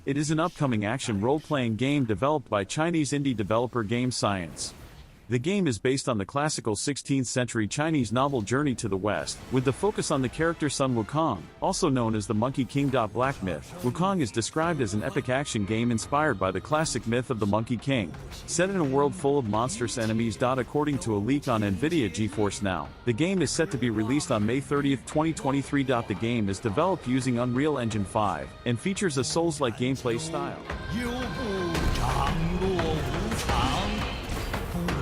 It is an upcoming action role-playing game developed by Chinese indie developer Game Science. The game is based on the classical 16th-century Chinese novel Journey to the West, with the focus on the character Sun Wukong, also known as the Monkey King. Black Myth. Wukong is described as an epic action game inspired by the classic myth of the Monkey King, set in a world full of monstrous enemies. According to a leak on NVIDIA GeForce Now, the game is set to be released on May 30, 2023. The game is developed using Unreal Engine 5, and features a Souls-like gameplay style.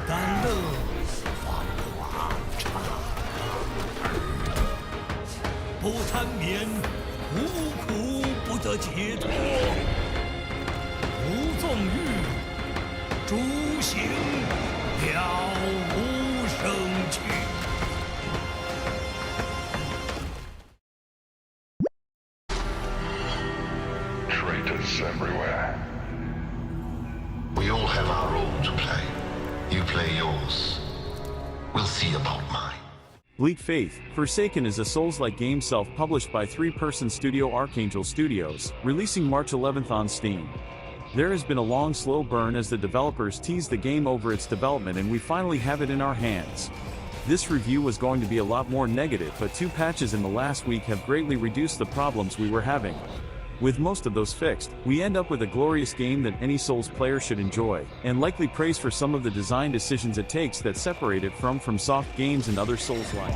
但乐方往常，不贪眠，无苦不得解脱。无纵欲，诸行了无生趣。Traitors everywhere. We all have our role to play. You play yours. We'll see about mine. Bleak Faith, Forsaken is a Souls-like game self-published by three-person studio Archangel Studios, releasing March 11th on Steam. There has been a long slow burn as the developers teased the game over its development, and we finally have it in our hands. This review was going to be a lot more negative, but 2 patches in the last week have greatly reduced the problems we were having. With most of those fixed, we end up with a glorious game that any Souls player should enjoy, and likely praise for some of the design decisions it takes that separate it from soft games and other Souls-likes.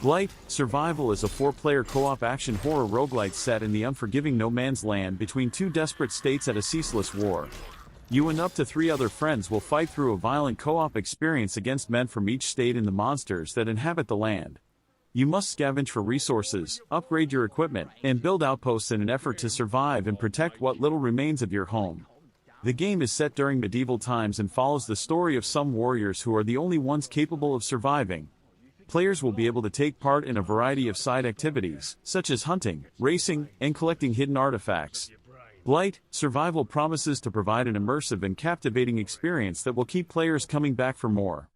Blight: Survival is a 4-player co-op action horror roguelite set in the unforgiving no man's land between 2 desperate states at a ceaseless war. You and up to 3 other friends will fight through a violent co-op experience against men from each state and the monsters that inhabit the land. You must scavenge for resources, upgrade your equipment, and build outposts in an effort to survive and protect what little remains of your home. The game is set during medieval times and follows the story of some warriors who are the only ones capable of surviving. Players will be able to take part in a variety of side activities, such as hunting, racing, and collecting hidden artifacts. Blight: Survival promises to provide an immersive and captivating experience that will keep players coming back for more.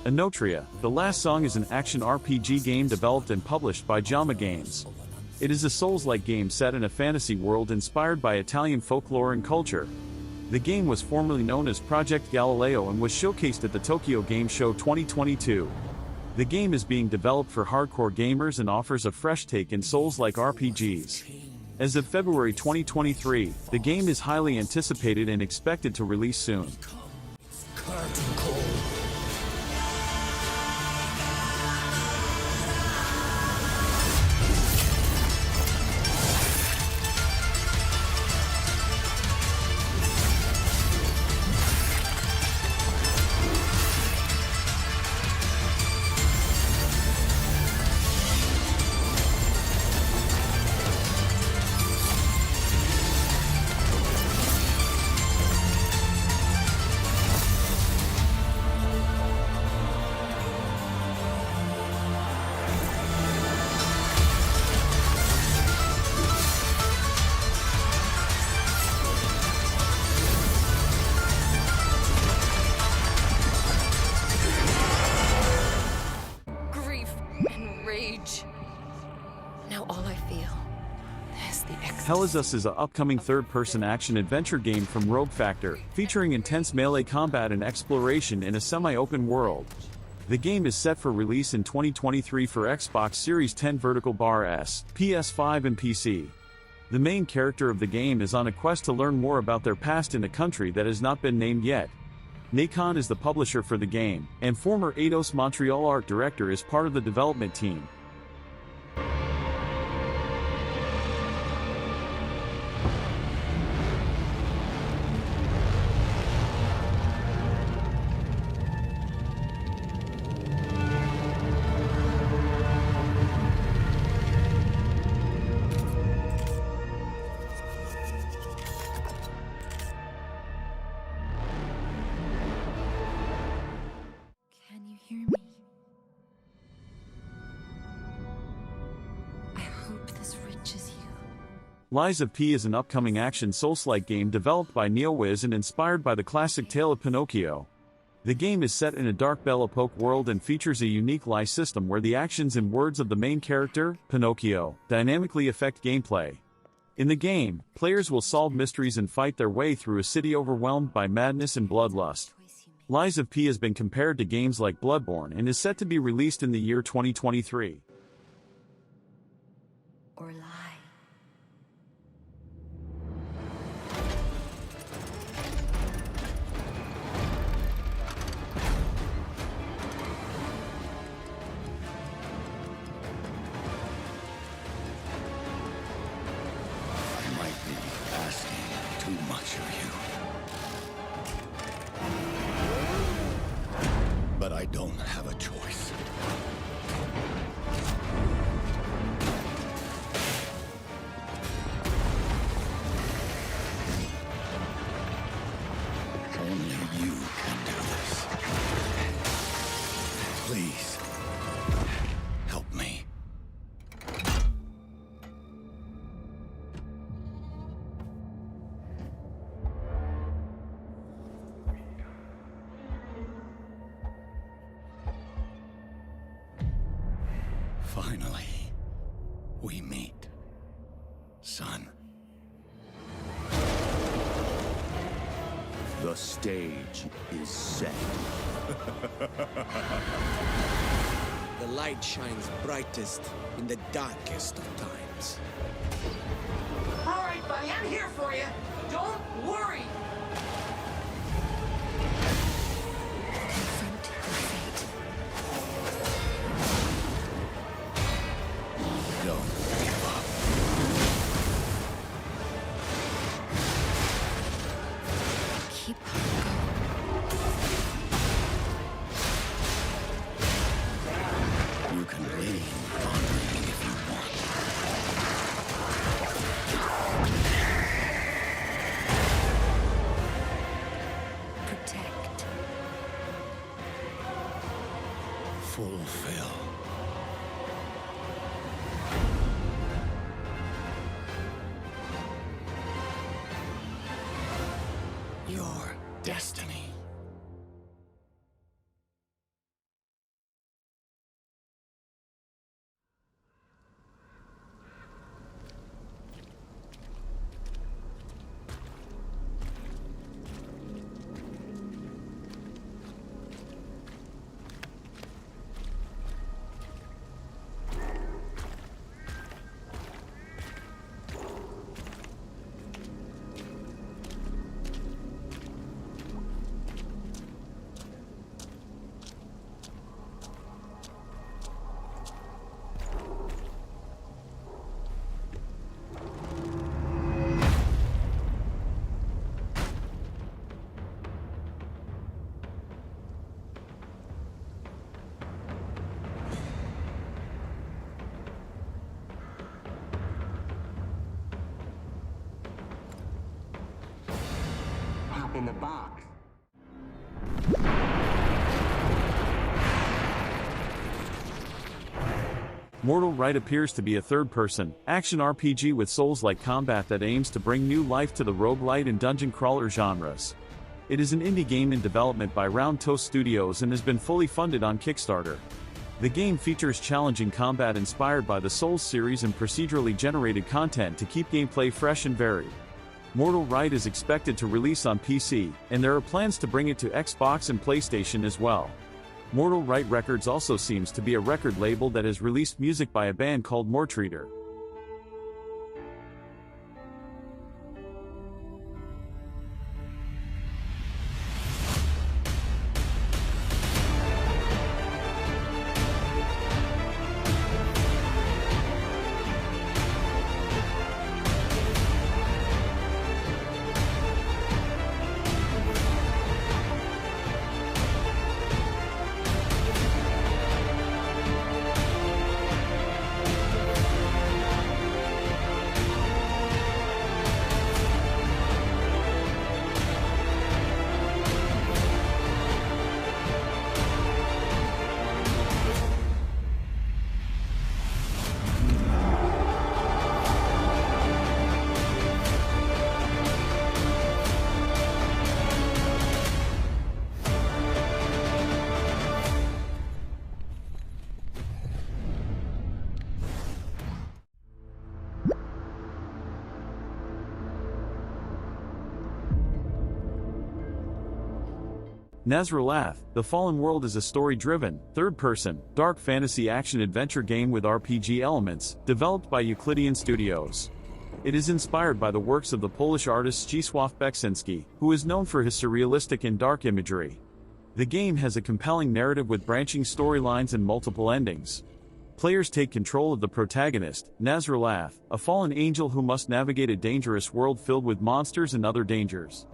Anotria: The Last Song is an action RPG game developed and published by JAMA Games. It is a Souls-like game set in a fantasy world inspired by Italian folklore and culture. The game was formerly known as Project Galileo and was showcased at the Tokyo Game Show 2022. The game is being developed for hardcore gamers and offers a fresh take in Souls-like RPGs. As of February 2023, the game is highly anticipated and expected to release soon. Helios is a upcoming third-person action-adventure game from Rogue Factor, featuring intense melee combat and exploration in a semi-open world. The game is set for release in 2023 for Xbox Series X Vertical Bar S, PS5 and PC. The main character of the game is on a quest to learn more about their past in a country that has not been named yet. Nacon is the publisher for the game, and former Eidos Montreal art director is part of the development team. Can you hear me? I hope this reaches you. Lies of P is an upcoming action Souls-like game developed by NeoWiz and inspired by the classic tale of Pinocchio. The game is set in a dark Belle Epoque world and features a unique lie system where the actions and words of the main character, Pinocchio, dynamically affect gameplay. In the game, players will solve mysteries and fight their way through a city overwhelmed by madness and bloodlust. Lies of P has been compared to games like Bloodborne and is set to be released in the year 2023. Or lie. I might be asking too much of you. But I don't have a choice. Only you can do this. Please, help me. Finally, we meet, son. The stage is set. The light shines brightest in the darkest of times. All right, buddy, I'm here for you. Don't worry. Confront your fate. Don't give up. Keep going. You can lean on me if you want. Protect. Fulfill. Your destiny. Hop in the box. Mortal Right appears to be a third-person, action RPG with Souls-like combat that aims to bring new life to the roguelite and dungeon crawler genres. It is an indie game in development by Round Toast Studios and has been fully funded on Kickstarter. The game features challenging combat inspired by the Souls series and procedurally generated content to keep gameplay fresh and varied. Mortal Right is expected to release on PC, and there are plans to bring it to Xbox and PlayStation as well. Mortal Right Records also seems to be a record label that has released music by a band called Mortreater. Nazralath: The Fallen World is a story-driven, third-person, dark fantasy action-adventure game with RPG elements, developed by Euclidean Studios. It is inspired by the works of the Polish artist Zdzisław Beksinski, who is known for his surrealistic and dark imagery. The game has a compelling narrative with branching storylines and multiple endings. Players take control of the protagonist, Nazralath, a fallen angel who must navigate a dangerous world filled with monsters and other dangers.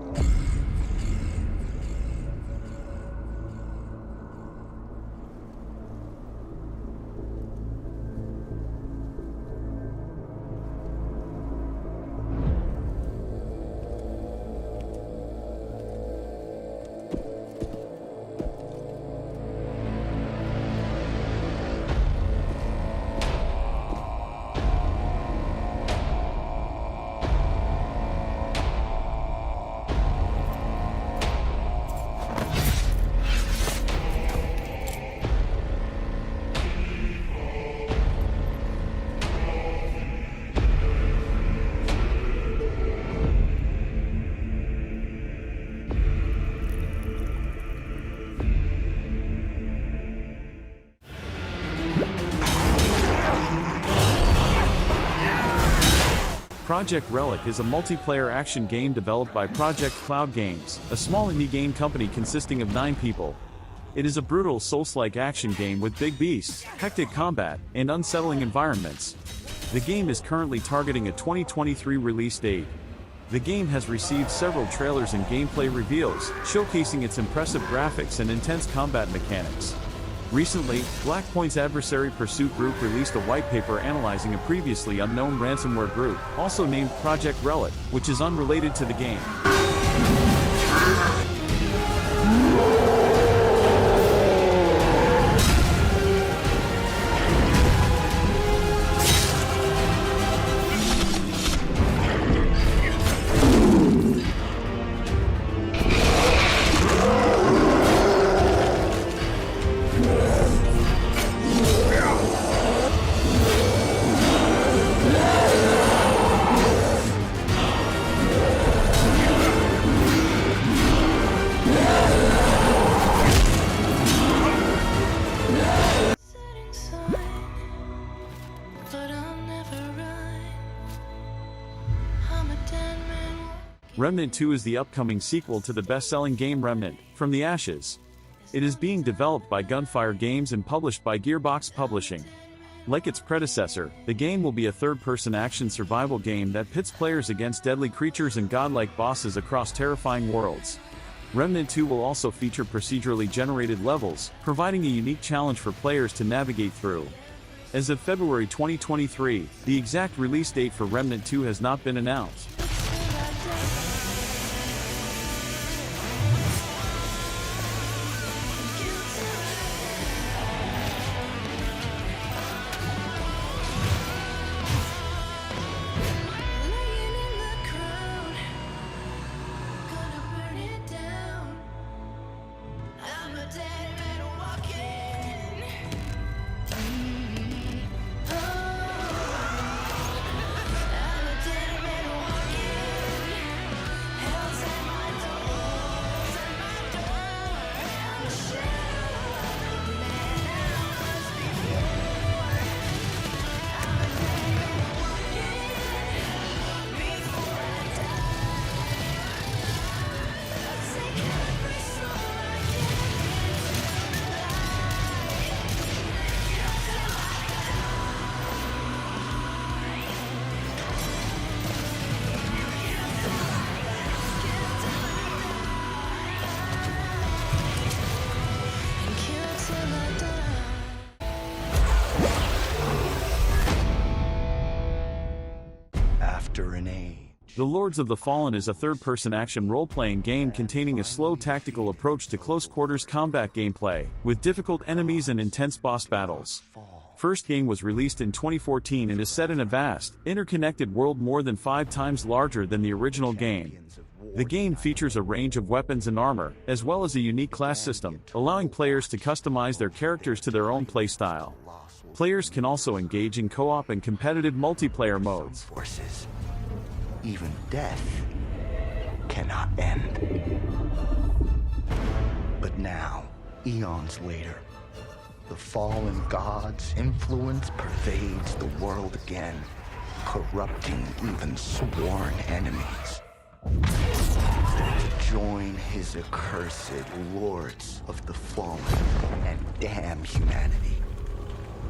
Project Relic is a multiplayer action game developed by Project Cloud Games, a small indie game company consisting of 9 people. It is a brutal Souls-like action game with big beasts, hectic combat, and unsettling environments. The game is currently targeting a 2023 release date. The game has received several trailers and gameplay reveals, showcasing its impressive graphics and intense combat mechanics. Recently, Blackpoint's adversary Pursuit Group released a white paper analyzing a previously unknown ransomware group, also named Project Relic, which is unrelated to the game. Remnant 2 is the upcoming sequel to the best-selling game Remnant: From the Ashes. It is being developed by Gunfire Games and published by Gearbox Publishing. Like its predecessor, the game will be a third-person action survival game that pits players against deadly creatures and godlike bosses across terrifying worlds. Remnant 2 will also feature procedurally generated levels, providing a unique challenge for players to navigate through. As of February 2023, the exact release date for Remnant 2 has not been announced. The Lords of the Fallen is a third-person action role-playing game containing a slow tactical approach to close-quarters combat gameplay, with difficult enemies and intense boss battles. First game was released in 2014 and is set in a vast, interconnected world more than 5 times larger than the original game. The game features a range of weapons and armor, as well as a unique class system, allowing players to customize their characters to their own playstyle. Players can also engage in co-op and competitive multiplayer modes. Forces. Even death cannot end. But now, eons later, the fallen god's influence pervades the world again, corrupting even sworn enemies. To join his accursed lords of the fallen and damn humanity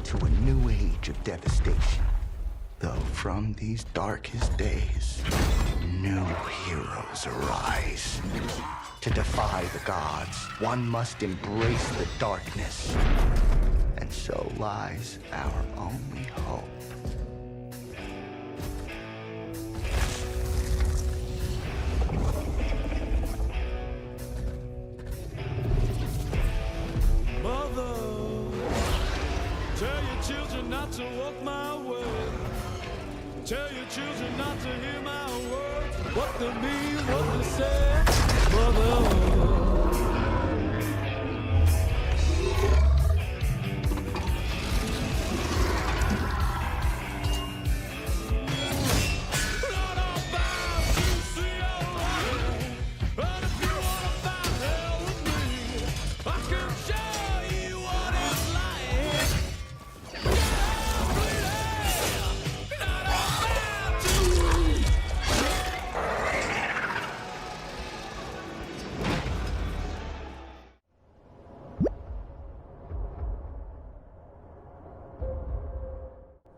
to a new age of devastation. Though from these darkest days, new heroes arise. To defy the gods, one must embrace the darkness. And so lies our only hope. Mother, tell your children not to walk my way. Tell your children not to hear my words. What they mean, what they say. Mother.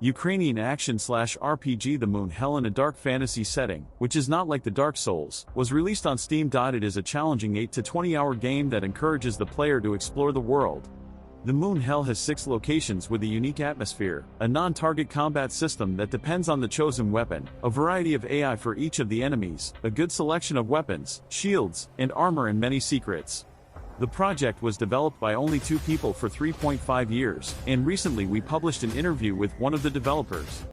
Ukrainian action/RPG The Moon Hell in a dark fantasy setting, which is not like the Dark Souls, was released on Steam. It is a challenging 8 to 20 hour game that encourages the player to explore the world. The Moon Hell has 6 locations with a unique atmosphere, a non-target combat system that depends on the chosen weapon, a variety of AI for each of the enemies, a good selection of weapons, shields, and armor, and many secrets. The project was developed by only 2 people for 3.5 years, and recently we published an interview with one of the developers.